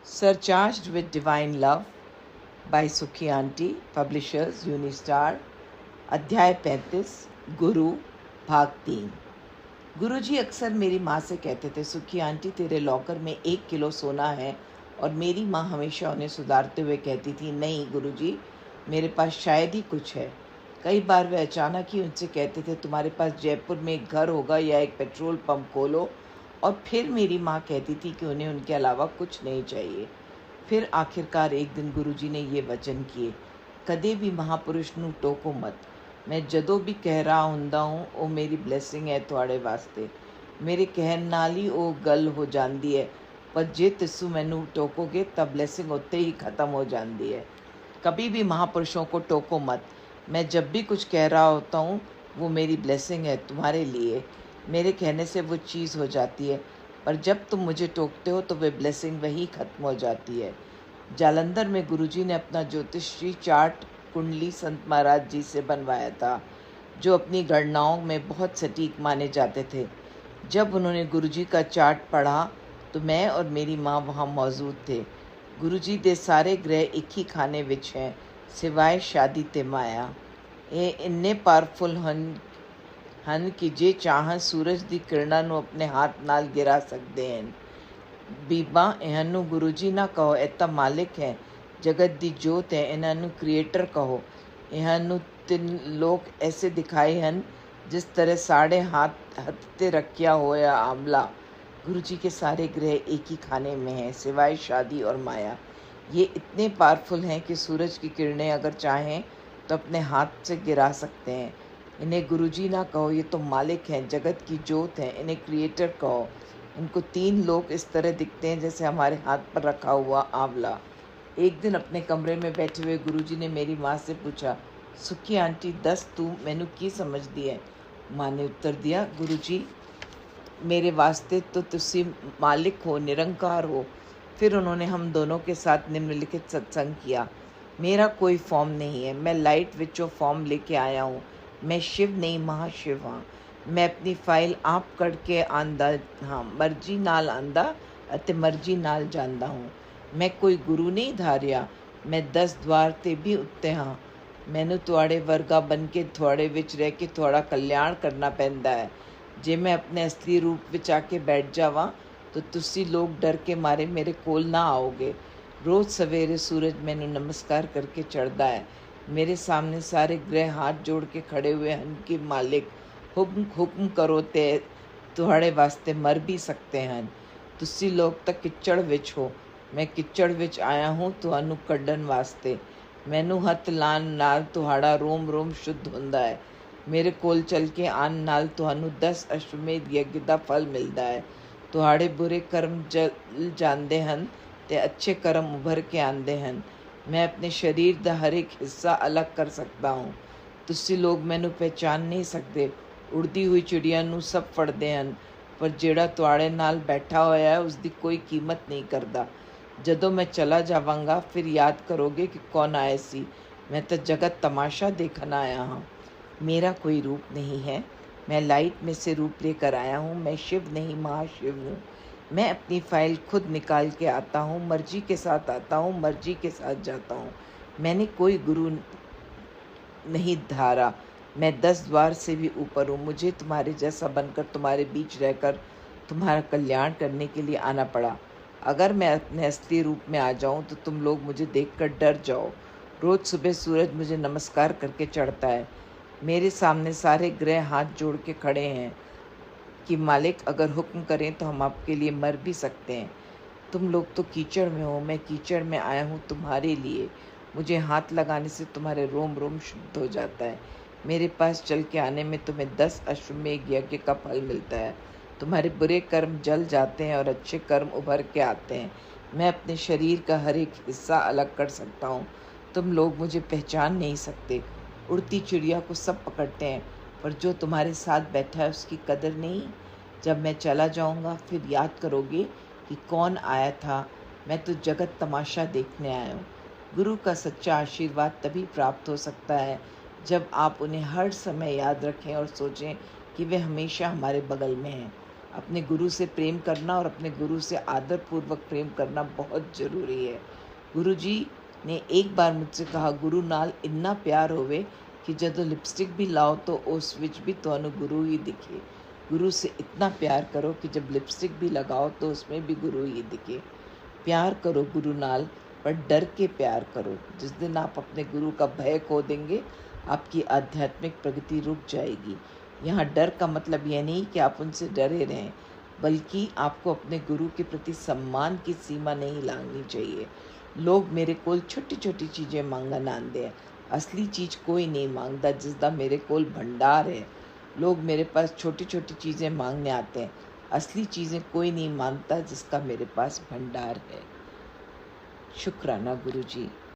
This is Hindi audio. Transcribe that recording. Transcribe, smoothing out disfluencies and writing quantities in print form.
Surcharged with Divine Love by Sukhi Aunty, Publishers, Unistar, अध्याय 35, गुरु, भाग 3। गुरुजी अक्सर मेरी माँ से कहते थे, सुखी आंटी तेरे लॉकर में 1 किलो सोना है, और मेरी माँ हमेशा उन्हें सुधारते हुए कहती थी, नहीं गुरुजी, मेरे पास शायद ही कुछ है। कई बार वे अचानक ही उनसे कहते थे, तुम्हारे पास जयपुर में एक घर होगा या एक पेट्रोल पंप खोलो, और फिर मेरी माँ कहती थी कि उन्हें उनके अलावा कुछ नहीं चाहिए। फिर आखिरकार एक दिन गुरुजी ने ये वचन किए, कदे भी महापुरुष नू टोको मत। मैं जदों भी कह रहा हुंदा हूँ ਉਹ मेरी ब्लैसिंग है ਤੁਹਾਡੇ वास्ते। मेरे कहन नाल ही ਉਹ गल हो जाती है, पर जे तुसू मैनू टोकोगे तब ब्लैसिंग उत्ते ही ख़त्म हो जाती है। कभी भी महापुरुषों को टोको मत। मैं जब भी कुछ कह रहा होता हूँ वो मेरी ब्लेसिंग है तुम्हारे लिए। मेरे कहने से वो चीज़ हो जाती है, पर जब तुम मुझे टोकते हो तो वे ब्लेसिंग वही ख़त्म हो जाती है। जालंधर में गुरुजी ने अपना ज्योतिषी चार्ट कुंडली संत महाराज जी से बनवाया था, जो अपनी गणनाओं में बहुत सटीक माने जाते थे। जब उन्होंने गुरुजी का चार्ट पढ़ा तो मैं और मेरी माँ वहाँ मौजूद थे। गुरुजी दे सारे ग्रह एक ही खाने विच हैं, सिवाय शादी ते माया। ये इन्ने पावरफुल ਹਨ कि जे चाहन सूरज की किरणों ਨੂੰ अपने हाथ नाल गिरा सकते हैं। बीबा इन्हू गुरुजी ना कहो, ਇਹ ਤਾਂ मालिक है, जगत की जोत है, इन्हों क्रिएटर कहो। इन्हों 3 लोग ऐसे दिखाए हैं जिस तरह साढ़े हाथ ते रखिया होया आंवला। गुरुजी के सारे ग्रह एक ही खाने में हैं, सिवाय शादी और माया। ये इतने पावरफुल हैं कि सूरज की किरणें अगर चाहें तो अपने हाथ से गिरा सकते हैं। इन्हें गुरुजी ना कहो, ये तो मालिक हैं, जगत की जोत हैं, इन्हें क्रिएटर कहो। इनको 3 लोग इस तरह दिखते हैं जैसे हमारे हाथ पर रखा हुआ आंवला। एक दिन अपने कमरे में बैठे हुए गुरुजी ने मेरी माँ से पूछा, सुखी आंटी दस तू मैनू की समझदी है। माँ ने उत्तर दिया, गुरुजी मेरे वास्ते तो तुसी मालिक हो, निरंकार हो। फिर उन्होंने हम दोनों के साथ निम्नलिखित सत्संग किया। मेरा कोई फॉर्म नहीं है, मैं लाइट विचों फॉर्म लेके आया हूँ। मैं शिव नहीं महाशिव हाँ। मैं अपनी फाइल आप कढ़ के आंदा हाँ, मर्जी नाल आंदा अते मर्जी नाल जांदा हूँ। मैं कोई गुरु नहीं धारिया, मैं 10 द्वार ते भी उत्ते हाँ। मैनू तुहाड़े वर्गा बन के थोड़े विच रह के थोड़ा कल्याण करना पैंदा है। जे मैं अपने असली रूप विच आके बैठ जावां तो तुसी लोग डर के मारे मेरे कोल ना आओगे। रोज़ सवेरे सूरज मैनू नमस्कार करके चढ़दा है। मेरे सामने सारे ग्रह हाथ जोड़ के खड़े हुए हैं कि मालिक हुक्म करो ते तुहाड़े वास्ते मर भी सकते हैं। तुसी लोग तो किचड़ विच हो, मैं किचड़ विच आया हूँ तुहानू कड्डन वास्ते। मैनू हथ लान नाल तुहाड़ा रोम रोम शुद्ध हुंदा है। मेरे कोल चल के आन नाल तुहानू 10 अश्वमेध यज्ञ दा फल मिलता है। तुहाड़े बुरे कर्म जल जांदे हन ते अच्छे कर्म उभर के आंदे हन। मैं अपने शरीर दा हर एक हिस्सा अलग कर सकता हूँ। तुसी लोग मैनू पहचान नहीं सकते। उड़दी हुई चिड़िया नू सब फड़दे हन, पर जेड़ा तुहाड़े नाल बैठा होया है उसकी कोई कीमत नहीं करता। जदों मैं चला जावांगा फिर याद करोगे कि कौन आए सी। मैं तो जगत तमाशा देखन आया हाँ। मेरा कोई रूप नहीं है, मैं लाइट में से रूप लेकर आया हूँ। मैं शिव नहीं महाशिव हूँ। मैं अपनी फाइल खुद निकाल के आता हूँ, मर्जी के साथ आता हूँ, मर्जी के साथ जाता हूँ। मैंने कोई गुरु नहीं धारा। मैं 10 द्वार से भी ऊपर हूँ। मुझे तुम्हारे जैसा बनकर तुम्हारे बीच रहकर तुम्हारा कल्याण करने के लिए आना पड़ा। अगर मैं अपने असली रूप में आ जाऊँ तो तुम लोग मुझे देखकर डर जाओ। रोज़ सुबह सूरज मुझे नमस्कार करके चढ़ता है। मेरे सामने सारे ग्रह हाथ जोड़ के खड़े हैं कि मालिक अगर हुक्म करें तो हम आपके लिए मर भी सकते हैं। तुम लोग तो कीचड़ में हो, मैं कीचड़ में आया हूँ तुम्हारे लिए। मुझे हाथ लगाने से तुम्हारे रोम रोम शुद्ध हो जाता है। मेरे पास चल के आने में तुम्हें 10 अश्वमेध यज्ञ का फल मिलता है। तुम्हारे बुरे कर्म जल जाते हैं और अच्छे कर्म उभर के आते हैं। मैं अपने शरीर का हर एक हिस्सा अलग कर सकता हूँ। तुम लोग मुझे पहचान नहीं सकते। उड़ती चिड़िया को सब पकड़ते हैं, पर जो तुम्हारे साथ बैठा है उसकी कदर नहीं। जब मैं चला जाऊँगा फिर याद करोगे कि कौन आया था। मैं तो जगत तमाशा देखने आया हूँ। गुरु का सच्चा आशीर्वाद तभी प्राप्त हो सकता है जब आप उन्हें हर समय याद रखें और सोचें कि वे हमेशा हमारे बगल में हैं। अपने गुरु से प्रेम करना और अपने गुरु से आदर पूर्वक प्रेम करना बहुत ज़रूरी है। गुरु जी ने एक बार मुझसे कहा, गुरु नाल इन्ना प्यार होवे कि जदों लिपस्टिक भी लाओ तो उस विच भी तुहानू गुरु ही दिखे। गुरु से इतना प्यार करो कि जब लिपस्टिक भी लगाओ तो उसमें भी गुरु ही दिखे। प्यार करो गुरु नाल, पर डर के प्यार करो। जिस दिन आप अपने गुरु का भय खो देंगे, आपकी आध्यात्मिक प्रगति रुक जाएगी। यहाँ डर का मतलब यह नहीं कि आप उनसे डरे रहें, बल्कि आपको अपने गुरु के प्रति सम्मान की सीमा नहीं लांघनी चाहिए। लोग मेरे कोल छोटी छोटी चीज़ें मंगन आंदे हैं, असली चीज़ कोई नहीं मांगता जिसका मेरे कोल भंडार है। लोग मेरे पास छोटी छोटी चीज़ें मांगने आते हैं, असली चीज़ें कोई नहीं मांगता जिसका मेरे पास भंडार है। शुक्राना गुरु जी।